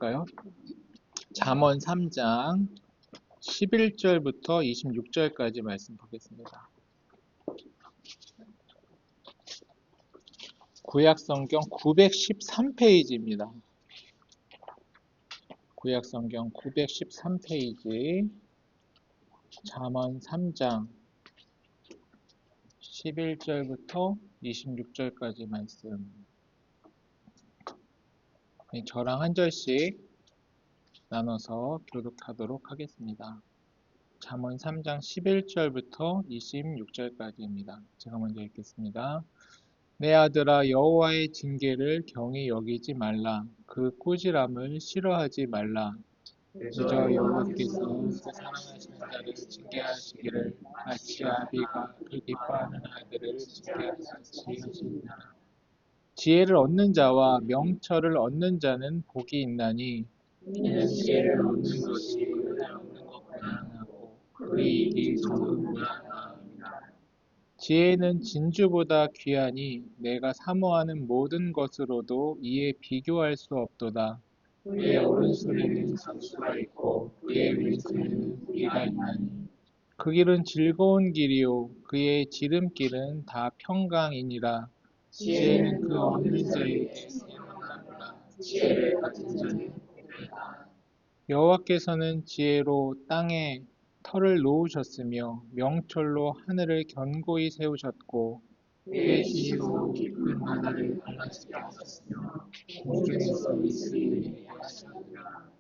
볼까요? 잠언 3장 11절부터 26절까지 말씀 보겠습니다. 구약성경 913페이지입니다. 구약성경 913페이지 잠언 3장 11절부터 26절까지 말씀. 저랑 한 절씩 나눠서 교독하도록 하겠습니다. 잠언 3장 11절부터 26절까지입니다. 제가 먼저 읽겠습니다. 내 아들아, 여호와의 징계를 경히 여기지 말라. 그 꾸지람을 싫어하지 말라. 그저 여호와께서 그 사랑하시는 자를 징계하시기를 마치 아비가 그 기뻐하는 아들을 징계하듯이 하시니라. 지혜를 얻는 자와 명철을 얻는 자는 복이 있나니 이는 지혜를 얻는 것이 은혜 얻는 것보다 나고 그 이익이 적은보다 나음이라. 지혜는 진주보다 귀하니 내가 사모하는 모든 것으로도 이에 비교할 수 없도다. 그의 오른손에는 장수가 있고 그의 왼손에는 무기가 있나니 그 길은 즐거운 길이요 그의 지름길은 다 평강이니라. 지혜는 그 얻는 자에게 생명나무라. 지혜를 가진 자는 복되다. 여호와께서는 지혜로 땅에 터를 놓으셨으며 명철로 하늘을 견고히 세우셨고 그의 지혜로 깊은 바다를 갈라지게 하셨으며 공중에서 이슬을 내리게 하셨느니라.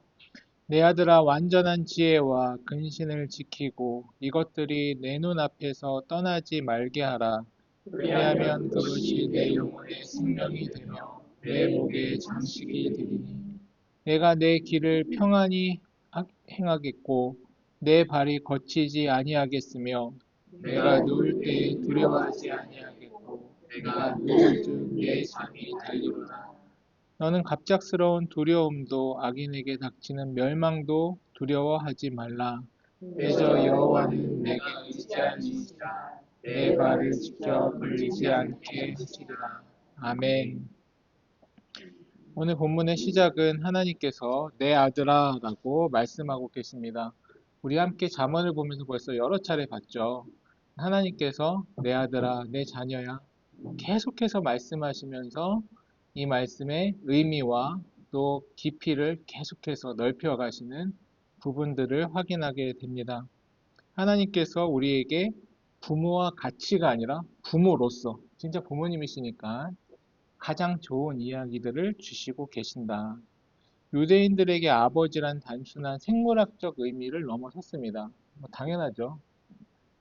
내 아들아, 완전한 지혜와 근신을 지키고 이것들이 내 눈앞에서 떠나지 말게 하라. 그리하면 그것이 내 영혼의 생명이 되며 내 목의 장식이 되리니 내가 내 길을 평안히 행하겠고 내 발이 거치지 아니하겠으며 내가 누울 때 두려워하지 아니하겠고 내가 누울 즉 내 잠이 달리로다. 너는 갑작스러운 두려움도 악인에게 닥치는 멸망도 두려워하지 말라. 대저 여호와는 내게 의지한 이시라. 내 발을 지켜 걸리지 않게 하시리라. 아멘. 오늘 본문의 시작은 하나님께서 내 아들아 라고 말씀하고 계십니다. 우리 함께 잠언을 보면서 벌써 여러 차례 봤죠. 하나님께서 내 아들아, 내 자녀야 계속해서 말씀하시면서 이 말씀의 의미와 또 깊이를 계속해서 넓혀 가시는 부분들을 확인하게 됩니다. 하나님께서 우리에게 부모와 가치가 아니라 부모로서, 진짜 부모님이시니까 가장 좋은 이야기들을 주시고 계신다. 유대인들에게 아버지란 단순한 생물학적 의미를 넘어섰습니다. 당연하죠.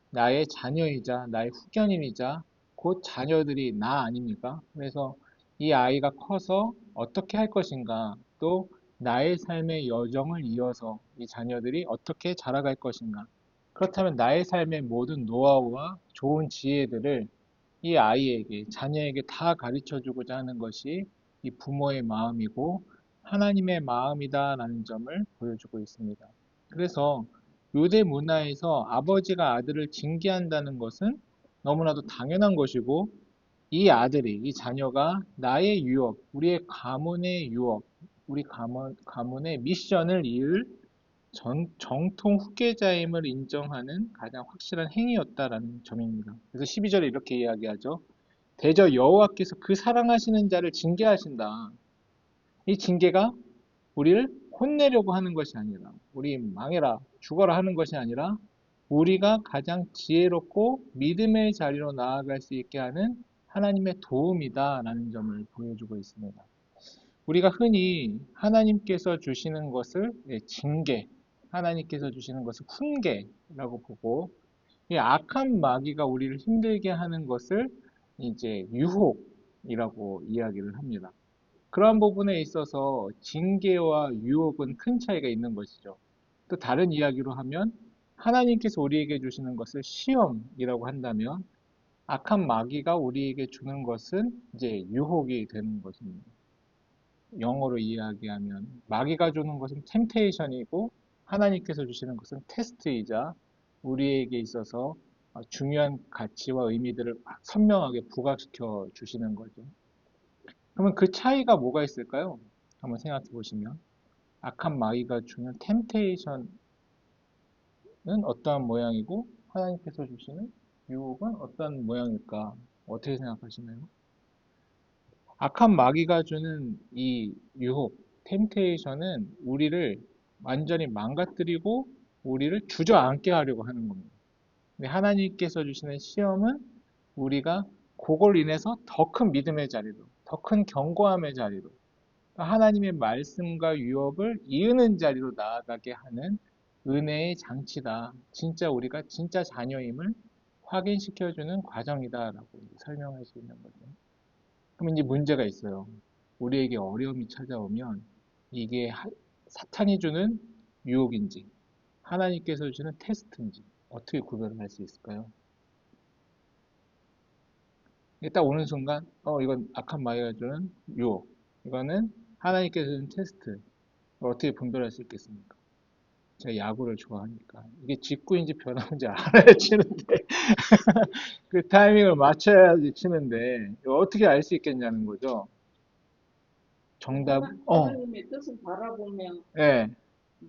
나의 자녀이자 나의 후견인이자 곧 자녀들이 나 아닙니까? 그래서 이 아이가 커서 어떻게 할 것인가, 또 나의 삶의 여정을 이어서 이 자녀들이 어떻게 자라갈 것인가. 그렇다면 나의 삶의 모든 노하우와 좋은 지혜들을 이 아이에게, 자녀에게 다 가르쳐 주고자 하는 것이 이 부모의 마음이고 하나님의 마음이다라는 점을 보여주고 있습니다. 그래서 유대 문화에서 아버지가 아들을 징계한다는 것은 너무나도 당연한 것이고 이 아들이, 이 자녀가 나의 유업, 우리의 가문의 유업, 우리 가문의 미션을 이을 정통 후계자임을 인정하는 가장 확실한 행위였다라는 점입니다. 그래서 12절에 이렇게 이야기하죠. 대저 여호와께서 그 사랑하시는 자를 징계하신다. 이 징계가 우리를 혼내려고 하는 것이 아니라, 우리 망해라, 죽어라 하는 것이 아니라 우리가 가장 지혜롭고 믿음의 자리로 나아갈 수 있게 하는 하나님의 도움이다라는 점을 보여주고 있습니다. 우리가 흔히 하나님께서 주시는 것을 징계, 하나님께서 주시는 것을 훈계라고 보고, 이 악한 마귀가 우리를 힘들게 하는 것을 이제 유혹이라고 이야기를 합니다. 그러한 부분에 있어서 징계와 유혹은 큰 차이가 있는 것이죠. 또 다른 이야기로 하면 하나님께서 우리에게 주시는 것을 시험이라고 한다면 악한 마귀가 우리에게 주는 것은 이제 유혹이 되는 것입니다. 영어로 이야기하면 마귀가 주는 것은 템테이션이고 하나님께서 주시는 것은 테스트이자 우리에게 있어서 중요한 가치와 의미들을 선명하게 부각시켜 주시는 거죠. 그러면 그 차이가 뭐가 있을까요? 한번 생각해 보시면 악한 마귀가 주는 템테이션은 어떠한 모양이고 하나님께서 주시는 유혹은 어떤 모양일까? 어떻게 생각하시나요? 악한 마귀가 주는 이 유혹, 템테이션은 우리를 완전히 망가뜨리고 우리를 주저앉게 하려고 하는 겁니다. 근데 하나님께서 주시는 시험은 우리가 그걸 인해서 더 큰 믿음의 자리로, 더 큰 견고함의 자리로, 하나님의 말씀과 유업을 이으는 자리로 나아가게 하는 은혜의 장치다. 진짜 우리가 진짜 자녀임을 확인시켜주는 과정이다라고 설명할 수 있는 거죠. 그럼 이제 문제가 있어요. 우리에게 어려움이 찾아오면 이게 사탄이 주는 유혹인지 하나님께서 주는 테스트인지 어떻게 구별을 할 수 있을까요? 이게 딱 오는 순간 이건 악한 마귀가 주는 유혹, 이거는 하나님께서 주는 테스트. 어떻게 분별할 수 있겠습니까? 제가 야구를 좋아하니까 이게 직구인지 변화인지 알아야 치는데 그 타이밍을 맞춰야지 치는데 이거 어떻게 알 수 있겠냐는 거죠. 정답, 하나님의 뜻을 바라보면 예.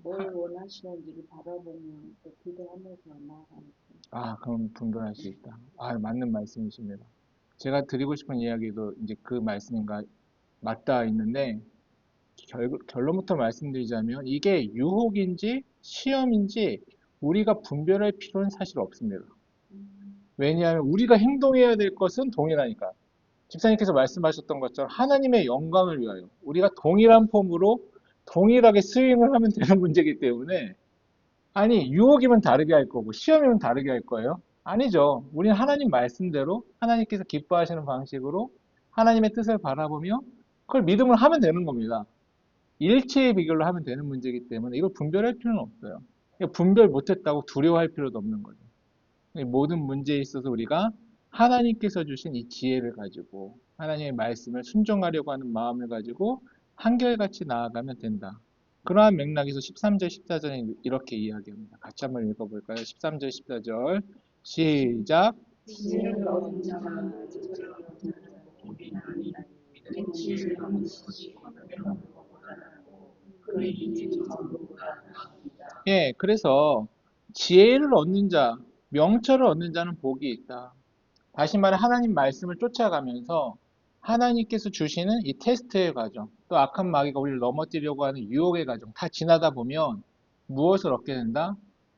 뭘 원하시는지를 바라보면 또 기도하면서 나아가는 그럼 분별할 수 있다. 맞는 말씀이십니다. 제가 드리고 싶은 이야기도 이제 그 말씀인가 맞닿아 있는데, 결론부터 말씀드리자면, 이게 유혹인지 시험인지 우리가 분별할 필요는 사실 없습니다. 왜냐하면 우리가 행동해야 될 것은 동일하니까. 집사님께서 말씀하셨던 것처럼 하나님의 영광을 위하여 우리가 동일한 폼으로 동일하게 스윙을 하면 되는 문제이기 때문에, 아니, 유혹이면 다르게 할 거고, 시험이면 다르게 할 거예요? 아니죠. 우리는 하나님 말씀대로, 하나님께서 기뻐하시는 방식으로 하나님의 뜻을 바라보며 그걸 믿음을 하면 되는 겁니다. 일체의 비결로 하면 되는 문제이기 때문에 이걸 분별할 필요는 없어요. 분별 못했다고 두려워할 필요도 없는 거죠. 모든 문제에 있어서 우리가 하나님께서 주신 이 지혜를 가지고 하나님의 말씀을 순종하려고 하는 마음을 가지고 한결같이 나아가면 된다. 그러한 맥락에서 13절, 14절에 이렇게 이야기합니다. 같이 한번 읽어볼까요? 13절, 14절 시작. 지혜를 얻은 자가 지혜를 얻는 자는 아니라 지혜를 얻는 것이 배우는 것보다는 그 일이 전부가 나옵니다. 예, 그래서 지혜를 얻는 자, 명철을 얻는 자는 복이 있다. 다시 말해 하나님 말씀을 쫓아가면서 하나님께서 주시는 이 테스트의 과정, 또 악한 마귀가 우리를 넘어뜨리려고 하는 유혹의 과정 다 지나다 보면 무엇을 얻게 된다?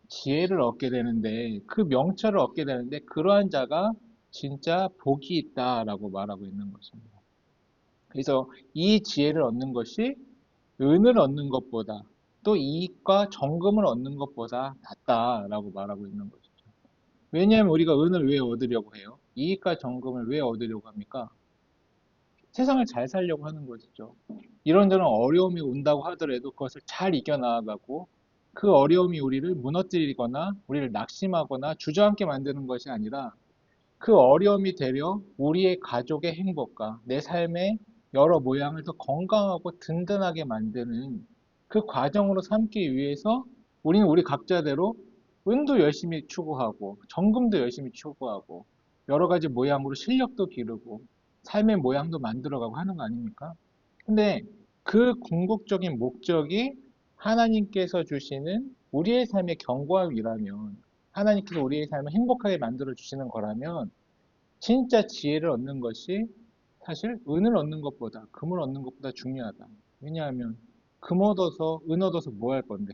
지혜를 얻게 되는데, 그 명철을 얻게 되는데, 그러한 자가 진짜 복이 있다라고 말하고 있는 것입니다. 그래서 이 지혜를 얻는 것이 은을 얻는 것보다, 또 이익과 정금을 얻는 것보다 낫다라고 말하고 있는 것이죠. 왜냐하면 우리가 은을 왜 얻으려고 해요? 이익과 정금을 왜 얻으려고 합니까? 세상을 잘 살려고 하는 것이죠. 이런저런 어려움이 온다고 하더라도 그것을 잘 이겨나가고, 그 어려움이 우리를 무너뜨리거나 우리를 낙심하거나 주저앉게 만드는 것이 아니라, 그 어려움이 되려 우리의 가족의 행복과 내 삶의 여러 모양을 더 건강하고 든든하게 만드는 그 과정으로 삼기 위해서 우리는 우리 각자대로 은도 열심히 추구하고 정금도 열심히 추구하고 여러 가지 모양으로 실력도 기르고 삶의 모양도 만들어가고 하는 거 아닙니까? 근데 그 궁극적인 목적이 하나님께서 주시는 우리의 삶의 견고함이라면, 하나님께서 우리의 삶을 행복하게 만들어 주시는 거라면, 진짜 지혜를 얻는 것이 사실 은을 얻는 것보다, 금을 얻는 것보다 중요하다. 왜냐하면 금 얻어서 은 얻어서 뭐 할 건데,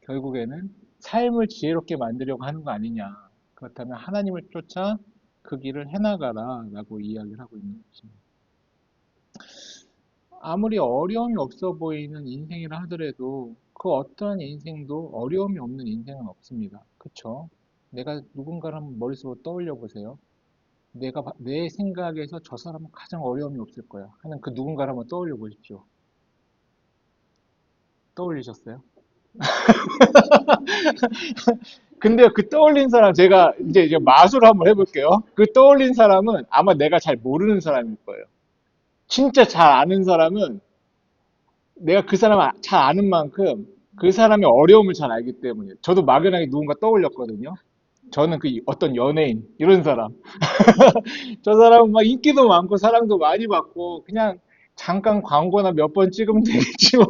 결국에는 삶을 지혜롭게 만들려고 하는 거 아니냐. 그렇다면 하나님을 쫓아 그 길을 해나가라 라고 이야기를 하고 있는 것입니다. 아무리 어려움이 없어 보이는 인생이라 하더라도 그 어떠한 인생도 어려움이 없는 인생은 없습니다. 그쵸? 내가 누군가를 한번 머릿속으로 떠올려 보세요. 내 생각에서 저 사람은 가장 어려움이 없을 거야 하는 그 누군가를 한번 떠올려 보십시오. 떠올리셨어요? 근데 그 떠올린 사람, 제가 이제 마술을 한번 해볼게요. 그 떠올린 사람은 아마 내가 잘 모르는 사람일 거예요. 진짜 잘 아는 사람은 내가 그 사람을 잘 아는 만큼 그 사람의 어려움을 잘 알기 때문에, 저도 막연하게 누군가 떠올렸거든요. 저는 그 어떤 연예인 이런 사람, 저 사람은 막 인기도 많고 사랑도 많이 받고 그냥 잠깐 광고나 몇 번 찍으면 되겠지 뭐.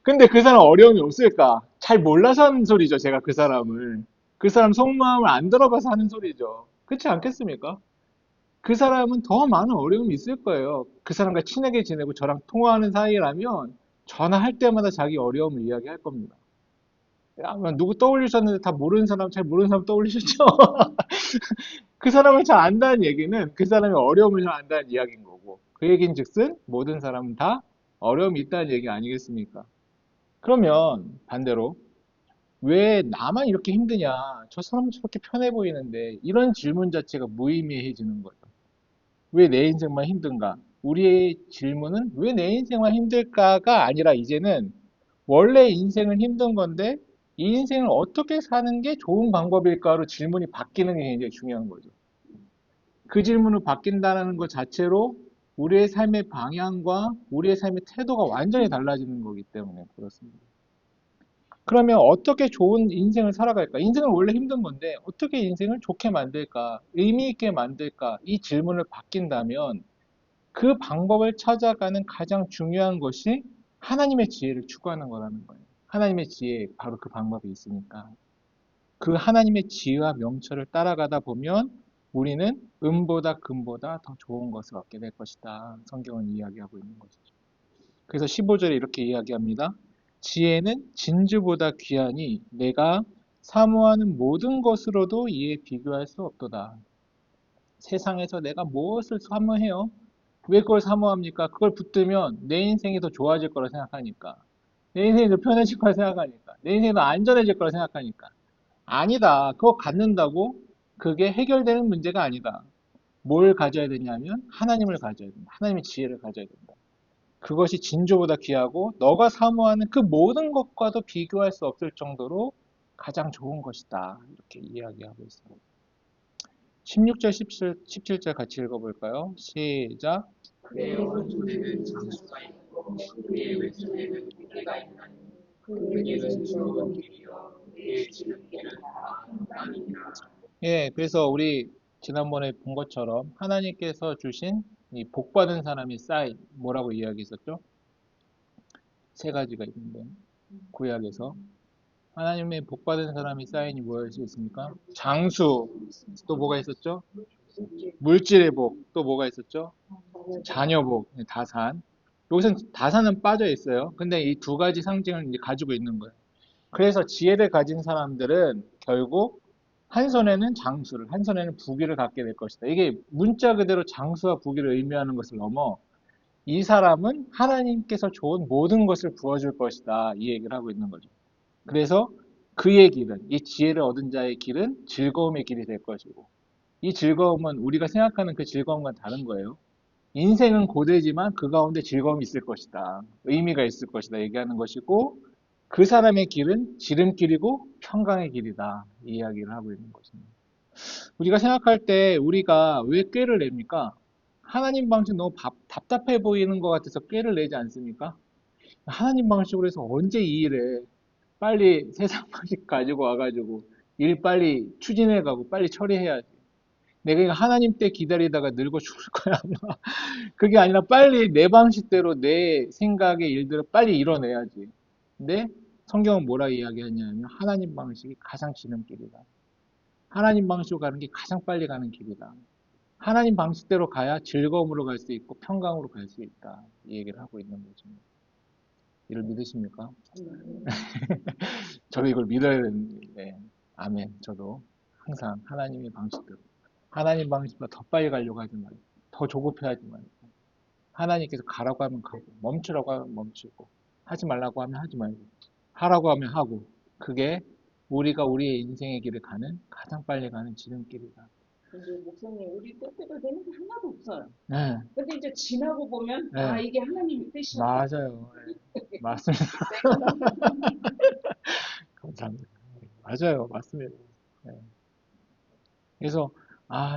근데 그 사람 어려움이 없을까? 잘 몰라서 하는 소리죠, 제가 그 사람을. 그 사람 속마음을 안 들어봐서 하는 소리죠. 그렇지 않겠습니까? 그 사람은 더 많은 어려움이 있을 거예요. 그 사람과 친하게 지내고 저랑 통화하는 사이라면 전화할 때마다 자기 어려움을 이야기할 겁니다. 아마 누구 떠올리셨는데 다 모르는 사람, 잘 모르는 사람 떠올리셨죠? 그 사람을 잘 안다는 얘기는 그 사람의 어려움을 잘 안다는 이야기인 거고, 그 얘기는 즉슨 모든 사람은 다 어려움이 있다는 얘기 아니겠습니까? 그러면 반대로 왜 나만 이렇게 힘드냐? 저 사람은 저렇게 편해 보이는데 이런 질문 자체가 무의미해지는 거죠. 왜 내 인생만 힘든가? 우리의 질문은 왜 내 인생만 힘들까가 아니라 이제는 원래 인생은 힘든 건데 이 인생을 어떻게 사는 게 좋은 방법일까로 질문이 바뀌는 게 굉장히 중요한 거죠. 그 질문을 바뀐다는 것 자체로 우리의 삶의 방향과 우리의 삶의 태도가 완전히 달라지는 거기 때문에 그렇습니다. 그러면 어떻게 좋은 인생을 살아갈까? 인생은 원래 힘든 건데 어떻게 인생을 좋게 만들까? 의미 있게 만들까? 이 질문을 바뀐다면 그 방법을 찾아가는 가장 중요한 것이 하나님의 지혜를 추구하는 거라는 거예요. 하나님의 지혜, 바로 그 방법이 있으니까. 그 하나님의 지혜와 명철을 따라가다 보면 우리는 음보다 금보다 더 좋은 것을 얻게 될 것이다. 성경은 이야기하고 있는 것이죠. 그래서 15절에 이렇게 이야기합니다. 지혜는 진주보다 귀하니 내가 사모하는 모든 것으로도 이에 비교할 수 없도다. 세상에서 내가 무엇을 사모해요? 왜 그걸 사모합니까? 그걸 붙들면 내 인생이 더 좋아질 거라 생각하니까. 내 인생이 더 편해질 거라 생각하니까. 내 인생이 더 안전해질 거라 생각하니까. 아니다. 그거 갖는다고 그게 해결되는 문제가 아니다. 뭘 가져야 되냐면 하나님을 가져야 된다. 하나님의 지혜를 가져야 된다. 그것이 진주보다 귀하고 너가 사모하는 그 모든 것과도 비교할 수 없을 정도로 가장 좋은 것이다. 이렇게 이야기하고 있습니다. 16절, 17절 같이 읽어볼까요? 시작. 그의 오른손에는 장수가 있고 그의 왼손에는 무게가 있나니 그 길은 즐거운 길이요 그의 지름길은 다 평강이니라. 예, 그래서 우리 지난번에 본 것처럼 하나님께서 주신 이 복받은 사람이 사인, 뭐라고 이야기했었죠? 세 가지가 있는데, 구약에서. 하나님의 복받은 사람이 사인이 뭐일 수 있습니까? 장수, 또 뭐가 있었죠? 물질의 복, 또 뭐가 있었죠? 자녀 복, 다산. 여기서 다산은 빠져 있어요. 근데 이 두 가지 상징을 이제 가지고 있는 거예요. 그래서 지혜를 가진 사람들은 결국 한 손에는 장수를, 한 손에는 부귀를 갖게 될 것이다. 이게 문자 그대로 장수와 부귀를 의미하는 것을 넘어 이 사람은 하나님께서 좋은 모든 것을 부어줄 것이다. 이 얘기를 하고 있는 거죠. 그래서 그의 길은, 이 지혜를 얻은 자의 길은 즐거움의 길이 될 것이고, 이 즐거움은 우리가 생각하는 그 즐거움과 다른 거예요. 인생은 고되지만 그 가운데 즐거움이 있을 것이다. 의미가 있을 것이다. 얘기하는 것이고, 그 사람의 길은 지름길이고 평강의 길이다. 이 이야기를 하고 있는 것입니다. 우리가 생각할 때 우리가 왜 꾀를 냅니까? 하나님 방식 너무 답답해 보이는 것 같아서 꾀를 내지 않습니까? 하나님 방식으로 해서 언제 이 일에 빨리 세상 방식 가지고 와가지고 일 빨리 추진해가고 빨리 처리해야지. 내가 이거 하나님 때 기다리다가 늙어 죽을 거야, 아마. 그게 아니라 빨리 내 방식대로 내 생각의 일들을 빨리 이뤄내야지. 근데 성경은 뭐라 이야기하냐면 하나님 방식이 가장 지름길이다. 하나님 방식으로 가는 게 가장 빨리 가는 길이다. 하나님 방식대로 가야 즐거움으로 갈 수 있고 평강으로 갈 수 있다. 이 얘기를 하고 있는 거죠. 이걸 믿으십니까? 저도 이걸 믿어야 되는데, 아멘. 저도 항상 하나님의 방식대로. 하나님 방식보다 더 빨리 가려고 하지 말고, 더 조급해 하지 말고, 하나님께서 가라고 하면 가고, 멈추라고 하면 멈추고, 하지 말라고 하면 하지 말고, 하라고 하면 하고, 그게 우리가 우리의 인생의 길을 가는 가장 빨리 가는 지름길이다. 근데 목사님 우리 뜻대로 되는 게 하나도 없어요. 네, 근데 이제 지나고 보면 네. 아 이게 하나님의 뜻이었다. 맞아요. 네, 맞습니다. 감사합니다. 맞아요. 맞습니다. 네. 그래서,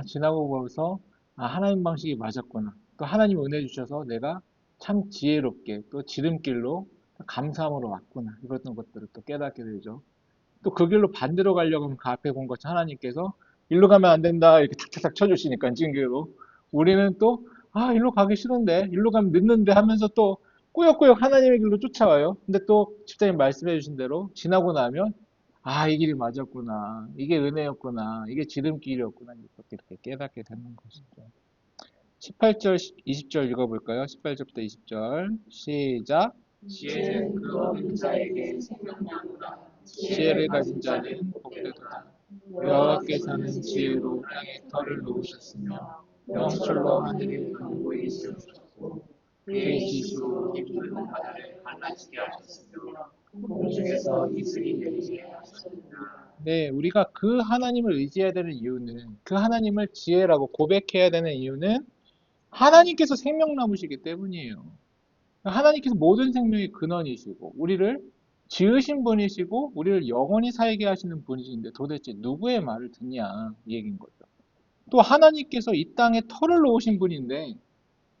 지나고 보면서, 하나님 방식이 맞았구나. 또 하나님 은혜 주셔서 내가 참 지혜롭게 또 지름길로 감사함으로 왔구나. 이런 것들을 또 깨닫게 되죠. 또 그 길로 반대로 가려고 하면 그 앞에 본 것처럼 하나님께서 일로 가면 안 된다. 이렇게 탁탁탁 쳐주시니까, 징계로. 우리는 또, 일로 가기 싫은데, 일로 가면 늦는데 하면서 또 꾸역꾸역 하나님의 길로 쫓아와요. 근데 또 집사님 말씀해 주신 대로 지나고 나면 아, 이 길이 맞았구나. 이게 은혜였구나. 이게 지름길이었구나. 이렇게 깨닫게 되는 것이죠. 18절, 20절 읽어볼까요? 18절부터 20절. 시작. 지혜는 그 얻은 자에게 생명나무라. 지혜를 가진 자는 복되도다. 여호와께서는 지혜로 땅에 털을 놓으셨으며 명철로 하늘을 견고히 세우셨고 그의 지시로 깊은 바다를 갈라지게 하셨으며 공중에서 이슬이 내리게 하셨느니라. 네, 우리가 그 하나님을 의지해야 되는 이유는 그 하나님을 지혜라고 고백해야 되는 이유는 하나님께서 생명나무시기 때문이에요. 하나님께서 모든 생명의 근원이시고 우리를 지으신 분이시고 우리를 영원히 살게 하시는 분이신데 도대체 누구의 말을 듣냐 이 얘기인 거죠. 또 하나님께서 이 땅에 터를 놓으신 분인데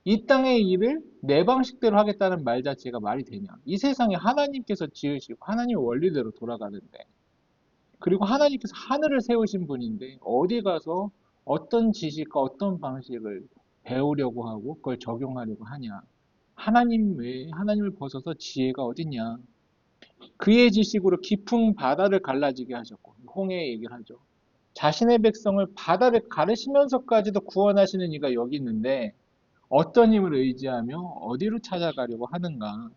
이 땅의 일을 내 방식대로 하겠다는 말 자체가 말이 되냐. 이 세상에 하나님께서 지으시고 하나님의 원리대로 돌아가는데 그리고 하나님께서 하늘을 세우신 분인데 어디 가서 어떤 지식과 어떤 방식을 배우려고 하고 그걸 적용하려고 하냐. 하나님 외에 하나님을 벗어서 지혜가 어딨냐. 그의 지식으로 깊은 바다를 갈라지게 하셨고 홍해 얘기를 하죠. 자신의 백성을 바다를 가르시면서까지도 구원하시는 이가 여기 있는데 어떤 힘을 의지하며 어디로 찾아가려고 하는가.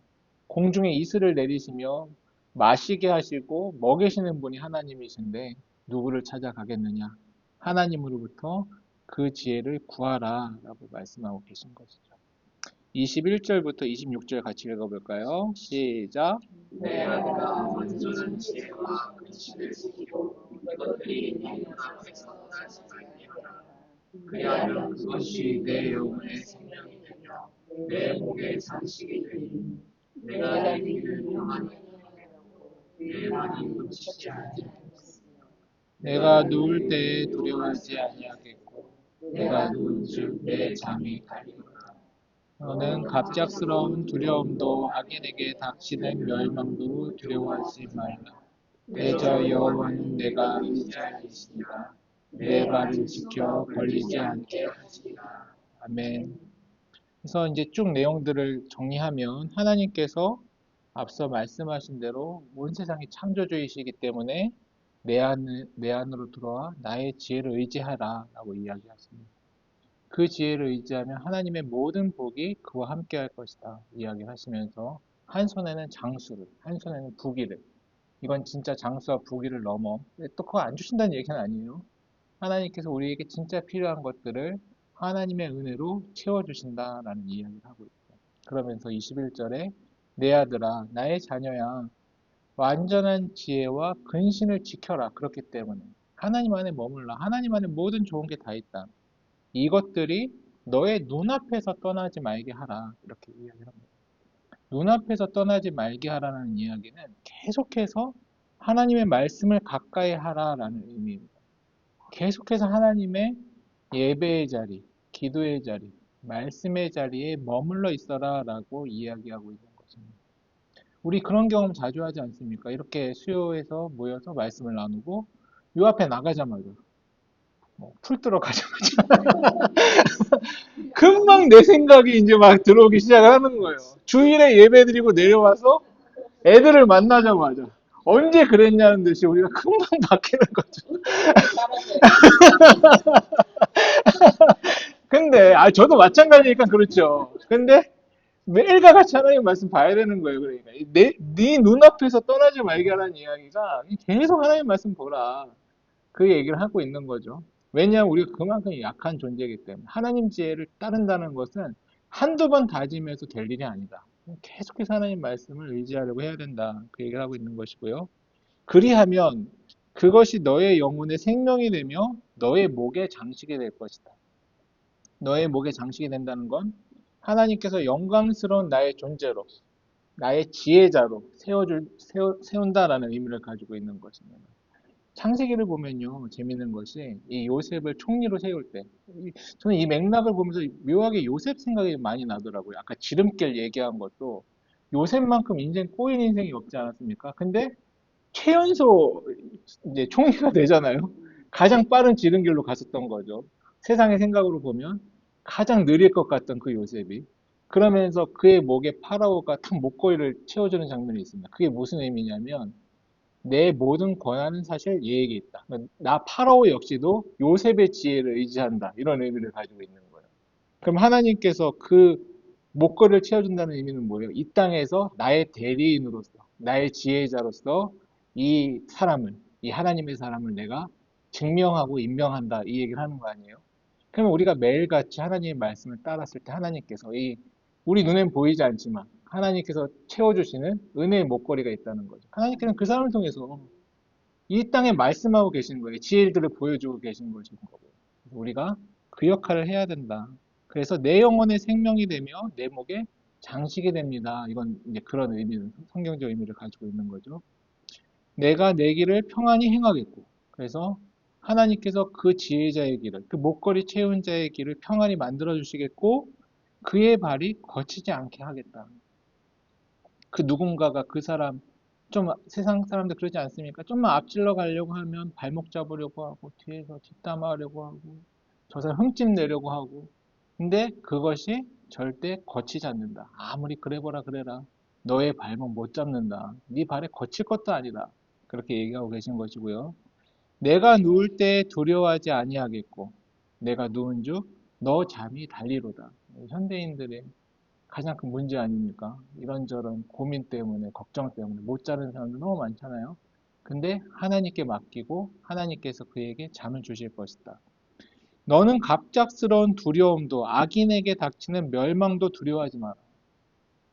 공중에 이슬을 내리시며 마시게 하시고 먹이시는 분이 하나님이신데 누구를 찾아가겠느냐. 하나님으로부터 그 지혜를 구하라 라고 말씀하고 계신 것이죠. 21절부터 26절 같이 읽어볼까요? 시작. 내 아들아 온전한 지혜와 근신을 지키고 이것들이 네 눈앞에서 떠나지 말리라. 그리하면 그것이 내 영혼의 생명이 되며 내 목의 장식이 되니 내가 내 길을 평안히 하고 내 말이 놓치지 아니하겠으며 내가 누울 때에 두려워하지 아니하겠고 내가 누운즉 내 잠이 달리로다. 너는 갑작스러운 두려움도 악인에게 닥치는 멸망도 두려워하지 말라. 대저 여호와는 내가 의지하시니라. 내 발을 지켜 걸리지 않게 하시리라. 아멘. 그래서 이제 쭉 내용들을 정리하면 하나님께서 앞서 말씀하신 대로 온 세상이 창조주이시기 때문에 내 안으로 들어와 나의 지혜를 의지하라 라고 이야기하십니다. 그 지혜를 의지하면 하나님의 모든 복이 그와 함께 할 것이다 이야기를 하시면서 한 손에는 장수를, 한 손에는 부귀를, 이건 진짜 장수와 부귀를 넘어 또 그거 안 주신다는 얘기는 아니에요. 하나님께서 우리에게 진짜 필요한 것들을 하나님의 은혜로 채워주신다라는 이야기를 하고 있죠. 그러면서 21절에 내 아들아 나의 자녀야 완전한 지혜와 근신을 지켜라. 그렇기 때문에 하나님 안에 머물라. 하나님 안에 모든 좋은 게 다 있다. 이것들이 너의 눈앞에서 떠나지 말게 하라. 이렇게 이야기를 합니다. 눈앞에서 떠나지 말게 하라는 이야기는 계속해서 하나님의 말씀을 가까이 하라라는 의미입니다. 계속해서 하나님의 예배의 자리, 기도의 자리, 말씀의 자리에 머물러 있어라 라고 이야기하고 있는 것입니다. 우리 그런 경험 자주 하지 않습니까? 이렇게 수요에서 모여서 말씀을 나누고 요 앞에 나가자마자 풀 들어가자마자 금방 내 생각이 이제 막 들어오기 시작하는 거예요. 주일에 예배 드리고 내려와서 애들을 만나자마자 언제 그랬냐는 듯이 우리가 금방 바뀌는 거죠. 근데 저도 마찬가지니까 그렇죠. 근데 매일과 같이 하나님 말씀 봐야 되는 거예요. 그러니까 네 눈앞에서 떠나지 말게 하라는 이야기가 계속 하나님 말씀 보라. 그 얘기를 하고 있는 거죠. 왜냐하면 우리가 그만큼 약한 존재이기 때문에 하나님 지혜를 따른다는 것은 한두 번 다짐해서 될 일이 아니다. 계속해서 하나님 말씀을 의지하려고 해야 된다. 그 얘기를 하고 있는 것이고요. 그리하면 그것이 너의 영혼의 생명이 되며 너의 목의 장식이 될 것이다. 너의 목의 장식이 된다는 건 하나님께서 영광스러운 나의 존재로 나의 지혜자로 세운다라는 의미를 가지고 있는 것입니다. 창세기를 보면요, 재밌는 것이 이 요셉을 총리로 세울 때 저는 이 맥락을 보면서 묘하게 요셉 생각이 많이 나더라고요. 아까 지름길 얘기한 것도 요셉만큼 인생 꼬인 인생이 없지 않았습니까? 근데 최연소 이제 총리가 되잖아요. 가장 빠른 지름길로 갔었던 거죠. 세상의 생각으로 보면 가장 느릴 것 같던 그 요셉이. 그러면서 그의 목에 파라오가 탁 목걸이를 채워주는 장면이 있습니다. 그게 무슨 의미냐면 내 모든 권한은 사실 얘에게 있다. 나 파라오 역시도 요셉의 지혜를 의지한다. 이런 의미를 가지고 있는 거예요. 그럼 하나님께서 그 목걸이를 채워준다는 의미는 뭐예요? 이 땅에서 나의 대리인으로서, 나의 지혜자로서 이 사람을, 이 하나님의 사람을 내가 증명하고 임명한다. 이 얘기를 하는 거 아니에요? 그러면 우리가 매일같이 하나님의 말씀을 따랐을 때 하나님께서 우리 눈엔 보이지 않지만 하나님께서 채워주시는 은혜의 목걸이가 있다는 거죠. 하나님께서는 그 사람을 통해서 이 땅에 말씀하고 계신 거예요. 지혜들을 보여주고 계신 것인 거고. 우리가 그 역할을 해야 된다. 그래서 내 영혼의 생명이 되며 내 목에 장식이 됩니다. 이건 이제 그런 의미는 성경적 의미를 가지고 있는 거죠. 내가 내 길을 평안히 행하겠고, 그래서 하나님께서 그 지혜자의 길을, 그 목걸이 채운 자의 길을 평안히 만들어 주시겠고, 그의 발이 거치지 않게 하겠다. 그 누군가가 그 사람, 좀 세상 사람들 그러지 않습니까? 좀만 앞질러 가려고 하면 발목 잡으려고 하고, 뒤에서 뒷담화하려고 하고, 저 사람 흠집 내려고 하고, 근데 그것이 절대 거치지 않는다. 아무리 그래보라 그래라. 너의 발목 못 잡는다. 네 발에 거칠 것도 아니다. 그렇게 얘기하고 계신 것이고요. 내가 누울 때 두려워하지 아니하겠고 내가 누운즉 너 잠이 달리로다. 현대인들의 가장 큰 문제 아닙니까? 이런저런 고민 때문에 걱정 때문에 못 자는 사람들 너무 많잖아요. 근데 하나님께 맡기고 하나님께서 그에게 잠을 주실 것이다. 너는 갑작스러운 두려움도 악인에게 닥치는 멸망도 두려워하지 마라.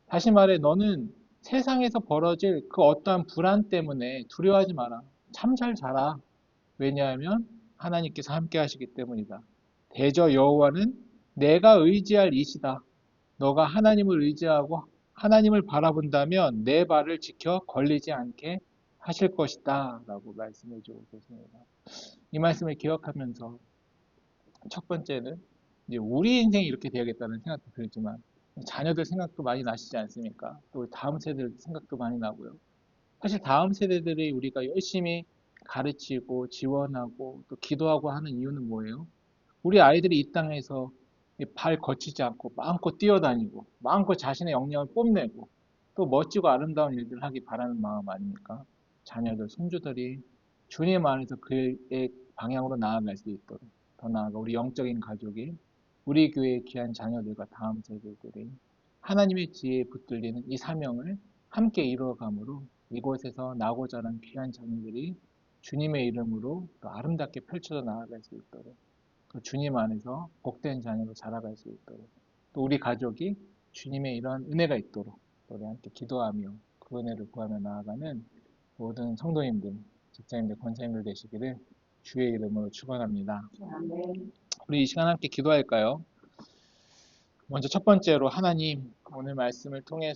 다시 말해 너는 세상에서 벌어질 그 어떠한 불안 때문에 두려워하지 마라. 참 잘 자라. 왜냐하면 하나님께서 함께 하시기 때문이다. 대저 여호와는 내가 의지할 이시다. 너가 하나님을 의지하고 하나님을 바라본다면 내 발을 지켜 걸리지 않게 하실 것이다. 라고 말씀해 주고 계십니다. 이 말씀을 기억하면서 첫 번째는 이제 우리 인생이 이렇게 되야겠다는 생각도 들지만 자녀들 생각도 많이 나시지 않습니까? 또 다음 세대들 생각도 많이 나고요. 사실 다음 세대들이 우리가 열심히 가르치고 지원하고 또 기도하고 하는 이유는 뭐예요? 우리 아이들이 이 땅에서 발 거치지 않고 마음껏 뛰어다니고 마음껏 자신의 역량을 뽐내고 또 멋지고 아름다운 일들을 하기 바라는 마음 아닙니까? 자녀들, 손주들이 주님 안에서 그의 방향으로 나아갈 수 있도록 더 나아가 우리 영적인 가족이 우리 교회의 귀한 자녀들과 다음 세대들이 하나님의 지혜에 붙들리는 이 사명을 함께 이루어감으로 이곳에서 나고 자란 귀한 자녀들이 주님의 이름으로 더 아름답게 펼쳐져 나아갈 수 있도록 또 주님 안에서 복된 자녀로 자라갈 수 있도록 또 우리 가족이 주님의 이러한 은혜가 있도록 우리 함께 기도하며 그 은혜를 구하며 나아가는 모든 성도님들, 직장인들, 권사님들 되시기를 주의 이름으로 축원합니다. 우리 이 시간 함께 기도할까요? 먼저 첫 번째로 하나님 오늘 말씀을 통해서